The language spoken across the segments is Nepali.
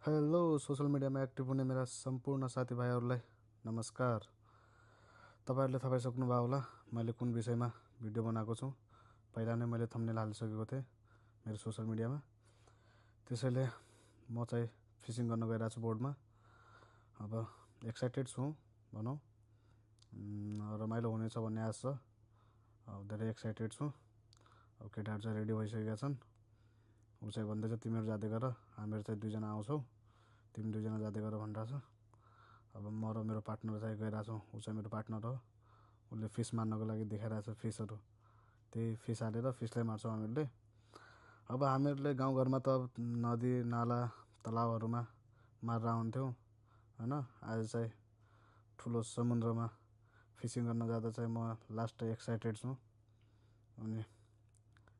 हेलो सोशल मिडियामा एक्टिभ हुने मेरा सम्पूर्ण साथीभाइहरूलाई नमस्कार। तपाईँहरूले थाहा पाइसक्नुभयो होला मैले कुन विषयमा भिडियो बनाएको छु। पहिला नै मैले थम्बनेल हालिसकेको थिएँ मेरो सोशल मिडियामा। त्यसैले म चाहिँ फिसिङ गर्न गइरहेको छु बोर्डमा। अब एक्साइटेड छु भनौँ, रमाइलो हुनेछ भन्ने आश छ। अब धेरै एक्साइटेड छु। अब केटाहरू चाहिँ रेडी भइसकेका छन्। ऊ चाहिँ भन्दैछ तिमीहरू जाँदै गर, हामीहरू चाहिँ दुईजना आउँछौ, तिमी दुईजना जाँदै गर भनिरहेछ। अब म र मेरो पार्टनर चाहिँ गइरहेको छौँ। ऊ चाहिँ मेरो पार्टनर हो। उसले फिस मार्नको लागि देखाइरहेछ फिसहरू। त्यही फिस हालेर फिसलाई मार्छौँ हामीहरूले। अब हामीहरूले गाउँघरमा त नदी नाला तलाउहरूमा मारेर आउँथ्यौँ होइन। आज चाहिँ ठुलो समुद्रमा फिसिङ गर्न जाँदा चाहिँ म लास्ट एक्साइटेड छु। अनि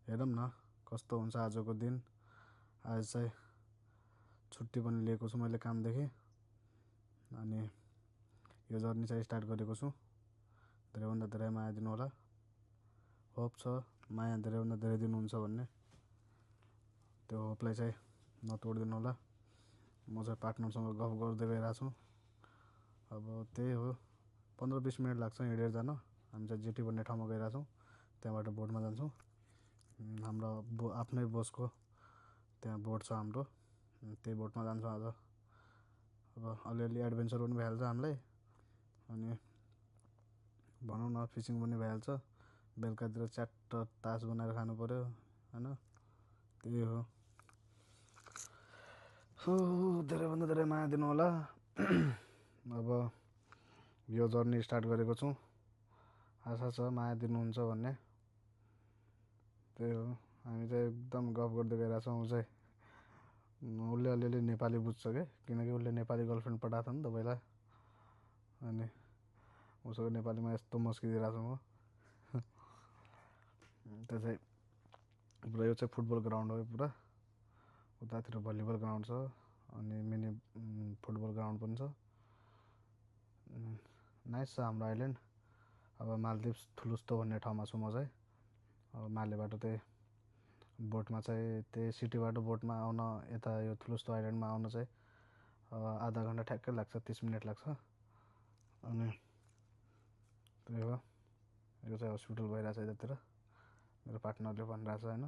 हेरौँ न कस्तो हुन्छ आजको दिन। आज चाहिँ छुट्टी पनि लिएको छु मैले कामदेखि। अनि यो जर्नी चाहिँ स्टार्ट गरेको छु। धेरैभन्दा धेरै माया दिनु होला। होप छ माया धेरैभन्दा धेरै दिनुहुन्छ भन्ने। त्यो होपलाई चाहिँ नतोडिदिनु होला। म चाहिँ पार्टनरसँग गफ गर्दै गइरहेको छु। अब त्यही हो, 15-20 मिनट लाग्छ हिँडेर जान। हामी चाहिँ जेटी भन्ने ठाउँमा गइरहेको छौँ। त्यहाँबाट बोटमा जान्छौँ। हाम्रो आफ्नै बसको त्यहाँ बोट छ हाम्रो। त्यही बोटमा जान्छौँ आज। अब अलिअलि एडभेन्चर पनि भइहाल्छ हामीलाई। अनि भनौँ न फिसिङ पनि भइहाल्छ। बेलुकातिर च्याट्ट तास बनाएर खानु पऱ्यो होइन। त्यही हो। धेरैभन्दा धेरै माया दिनु होला। अब यो जर्नी स्टार्ट गरेको छु। आशा छ माया दिनुहुन्छ भन्ने। त्यही हो, हामी चाहिँ एकदम गफ गर्दै गइरहेको छौँ। ऊ चाहिँ उसले अलिअलि नेपाली बुझ्छ क्या, किनकि उसले नेपाली गर्लफ्रेन्ड पठाएको छ नि त पहिला। अनि उसको नेपालीमा यस्तो मस्किदिरहेको छु म। त्यो चाहिँ पुरा यो चाहिँ फुटबल ग्राउन्ड हो पुरा। उतातिर भलिबल ग्राउन्ड छ अनि मिनी फुटबल ग्राउन्ड पनि छ। नाइस छ हाम्रो आइल्यान्ड। अब मालदिप्स ठुलुस्तो भन्ने ठाउँमा छु म चाहिँ। अब मालेबाट त्यही बोटमा चाहिँ त्यही सिटीबाट बोटमा आउन यता यो ठुलुस्तो आइल्यान्डमा आउन चाहिँ आधा घन्टा ठ्याक्कै लाग्छ, 30 मिनट लाग्छ। अनि त्यही हो, यो चाहिँ हस्पिटल भइरहेछ यतातिर। मेरो पार्टनरले भनिरहेछ होइन,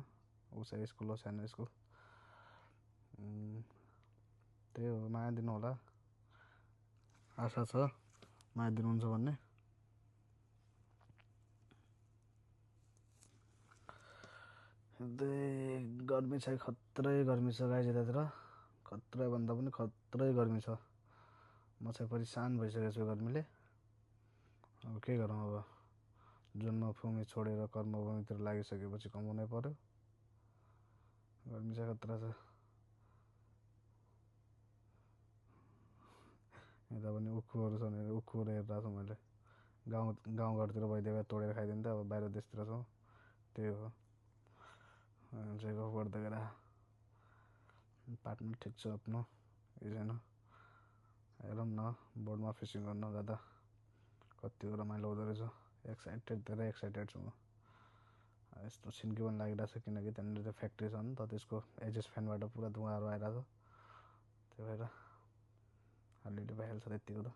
ऊ चाहिँ स्कुल हो, सानो स्कुल। त्यही हो, माया दिनु होला। आशा छ माया दिनुहुन्छ भन्ने। गर्मी चाहिँ खत्रै गर्मी छ गाइस यतातिर। खत्रै भन्दा पनि खत्रै गर्मी छ। म चाहिँ परेसान भइसकेको छु गर्मीले। अब के गरौँ, अब जन्मभूमि छोडेर कर्मभूमितिर लागिसकेपछि कमाउनै पर्यो। गर्मी चाहिँ खतरा छ। यता पनि उखुहरू छन्, उखुहरू हेरिरहेको छु मैले। गाउँघरतिर भइदियो भए तोडेर खाइदिन्थ्यो। अब बाहिर देशतिर छौँ, त्यही हो। चाहिँ गफ गर्दै गएर पार्टनर ठिक छ आफ्नो, केही छैन। हेरौँ न बोर्डमा फिसिङ गर्न जाँदा कतिको रमाइलो हुँदो रहेछ। एक्साइटेड, धेरै एक्साइटेड छु म। यस्तो छिन्की पनि लागिरहेछ किनकि त्यहाँनिर त्यो फ्याक्ट्री छ नि त, त्यसको एजेस फ्यानबाट पुरा धुवाहरू आइरहेछ। त्यही भएर अलिअलि भइहाल्छ त्यतिको त।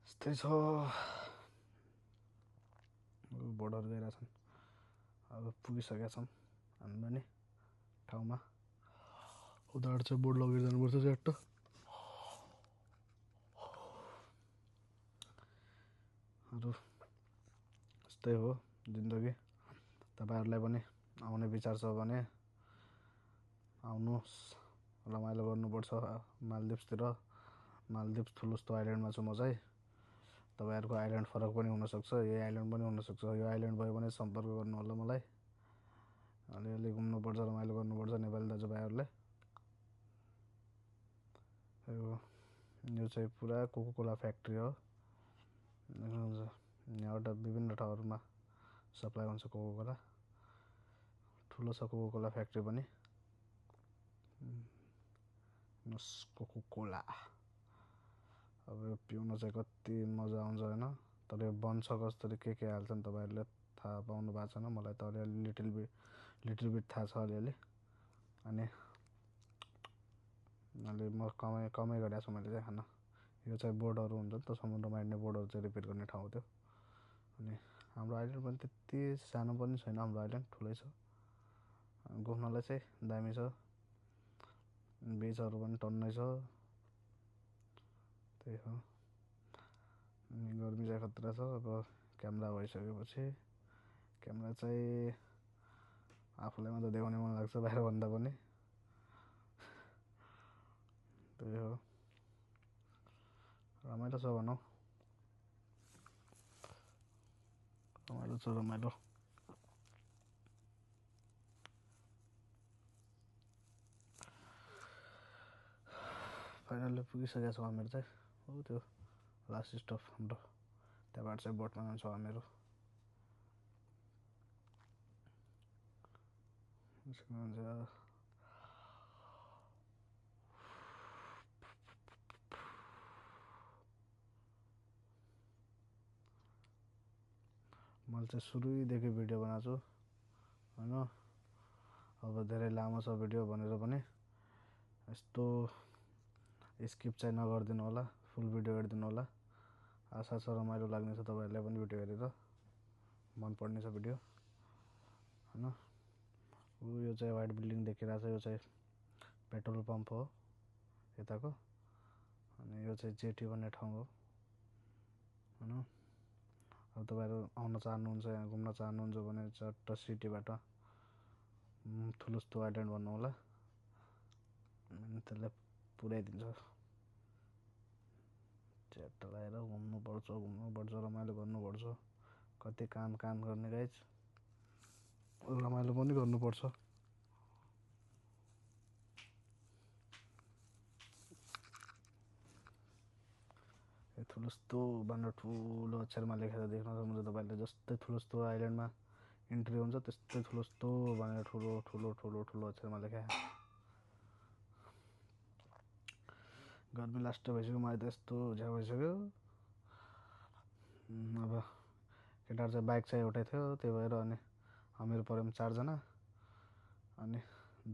यस्तै छ। बोर्डहरू गइरहेछन्। अब पुगिसकेका छौँ हामी पनि ठाउँमा। उताबाट चाहिँ बोर्ड लगेर जानुपर्छ च्याट्ट। अरू यस्तै हो जिन्दगी। तपाईँहरूलाई पनि आउने विचार छ भने आउनुहोस्, रमाइलो गर्नुपर्छ मालदिप्सतिर। मालदिप्स ठुलुस्तो आइल्यान्डमा छु म चाहिँ। तपाईँहरूको आइल्यान्ड फरक पनि हुनसक्छ, यही आइल्यान्ड पनि हुनसक्छ। यो आइल्यान्ड भयो भने सम्पर्क गर्नु होला मलाई। अलिअलि घुम्नुपर्छ, रमाइलो गर्नुपर्छ नेपाली दाजुभाइहरूले। यो चाहिँ पुरा कोकोकोला फ्याक्ट्री हो। यहाँबाट विभिन्न ठाउँहरूमा सप्लाई हुन्छ कोकोकोला। ठुलो छ कोकोकोला फ्याक्ट्री पनि। कोकोकोला अब यो पिउन चाहिँ कति मजा आउँछ होइन। तर यो बन्छ कसरी, के हाल्छन् तपाईँहरूले थाहा पाउनु भएको छैन। मलाई त अलिअलि लिटिल बिट थाहा छ अलिअलि। अनि अहिले म कमै गरेको छु मैले चाहिँ खाना। यो चाहिँ बोर्डहरू हुन्छ नि त, समुद्रमा हिँड्ने बोर्डहरू चाहिँ रिपेयर गर्ने ठाउँ थियो। अनि हाम्रो आइल्यान्ड पनि त्यति सानो पनि छैन, हाम्रो आइल्यान्ड ठुलै छ, घुम्नलाई चाहिँ दामी छ, बिचहरू पनि टन्नै छ। त्यही हो, गर्मी चाहिँ खतरा छ। अब क्यामेरा भइसकेपछि क्यामेरा चाहिँ आफूलाई मात्रै देखाउने मन लाग्छ बाहिर भन्दा पनि। त्यही हो, रमाइलो छ भनौँ, रमाइलो छ रमाइलो। फाइनल्ली पुगिसकेको छ हामीहरू चाहिँ। हो त्यो लास्ट स्टप हाम्रो, त्यहाँबाट चाहिँ बोटमा जान्छौँ हामीहरू। मैले चाहिँ सुरुदेखि भिडियो बनाएको छु होइन, अब धेरै लामो छ भिडियो भनेर पनि यस्तो स्किप चाहिँ नगरिदिनु होला, फुल भिडियो हेरिदिनु होला। आशा छ रमाइलो लाग्नेछ तपाईँहरूलाई पनि भिडियो हेरेर, मन पर्ने छ भिडियो होइन। यो चाहिँ व्हाइट बिल्डिङ देखिरहेको छ, यो चाहिँ पेट्रोल पम्प हो यताको। अनि यो चाहिँ जेटी भन्ने ठाउँ हो होइन। अब तपाईँहरू आउन चाहनुहुन्छ, यहाँ घुम्न चाहनुहुन्छ भने चट्ट सिटीबाट ठुलुस्तो आइल्यान्ड भन्नु होला, त्यसलाई पुर्याइदिन्छ। च्याट लगाएर घुम्नुपर्छ, रमाइलो गर्नुपर्छ। कति काम गर्ने गाइज, रमाइलो पनि गर्नुपर्छ। ठुलुस्तो भनेर ठुलो अक्षरमा लेखेर देख्न सक्नुहुन्छ तपाईँले। जस्तै ठुलुस्तो आइल्यान्डमा इन्ट्री हुन्छ त्यस्तै ठुलुस्तो भनेर ठुलो ठुलो ठुलो ठुलो अक्षरमा लेखे। गर्मी लास्ट भइसक्यो, मलाई त यस्तो झ्याउ भइसक्यो। अब केटाहरू चाहिँ बाइक चाहिँ एउटै थियो, त्यही भएर अनि हामीहरू पऱ्यौँ 4 जना, अनि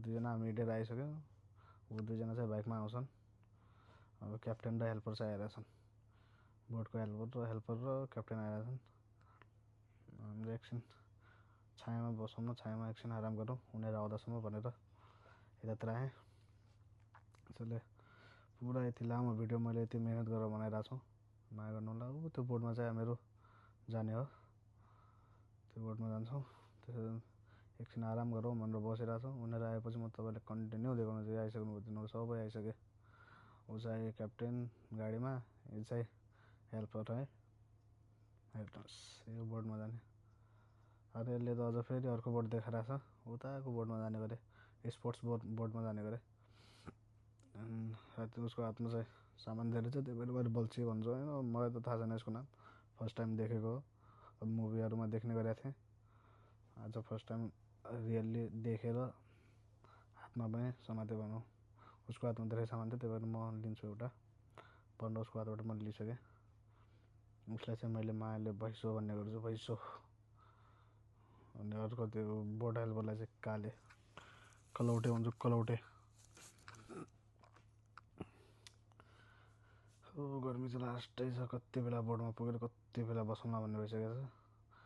2 जना हामी हिँडेर आइसक्यौँ। ऊ 2 जना चाहिँ बाइकमा आउँछन्। अब क्याप्टेन र हेल्पर चाहिँ आइरहेछन्, बोटको हेल्पर र क्याप्टेन आइरहेछन्। हामीले एकछिन छायामा बसौँ न, छायामा एकछिन आराम गरौँ उनीहरू आउँदासम्म भनेर यतातिर आएँ। त्यसैले पुरा यति लामो भिडियो मैले यति मिहिनेत गरेर बनाइरहेको छु, माया गर्नु होला। ऊ त्यो बोटमा चाहिँ हामीहरू जाने हो, त्यो बोटमा जान्छौँ। त्यसैले एकछिन आराम गरौँ भनेर बसिरहेको छौँ। उनीहरू आएपछि म तपाईँलाई कन्टिन्यू देखाउनु चाहिँ आइसक्नु भयो, तिनीहरू सबै आइसके। ऊ चाहिँ क्याप्टेन गाडीमा, यो चाहिँ हेल्पर है। हेर्नुहोस् यो बोर्डमा जाने, अरे यसले त अझ फेरि अर्को बोर्ड देखाइरहेछ, उताको बोर्डमा जाने गरे, स्पोर्ट्स बोर्डमा जाने गरे। उसको हातमा चाहिँ सामान धेरै छ, त्यही भएर बल्छी भन्छ होइन। मलाई त थाहा छैन यसको नाम, फर्स्ट टाइम देखेको हो। अब मुभीहरूमा देख्ने गरेको थिएँ, आज फर्स्ट टाइम रियल्ली देखेर हातमा पनि समाते भनौँ। उसको हातमा धेरै सामान थियो, त्यही भएर म लिन्छु एउटा भनेर उसको हातबाट मैले लिइसकेँ। उसलाई चाहिँ मैले मायाले भैँसो भन्ने गर्छु, भैँसो। अनि अर्को त्यो बोट हेल्परलाई चाहिँ कलौटे भन्छु, कलौटे। गर्मी चाहिँ लास्टै छ, कति बेला बोर्डमा पुगेर कति बेला बसौँला भन्ने भइसकेको छ।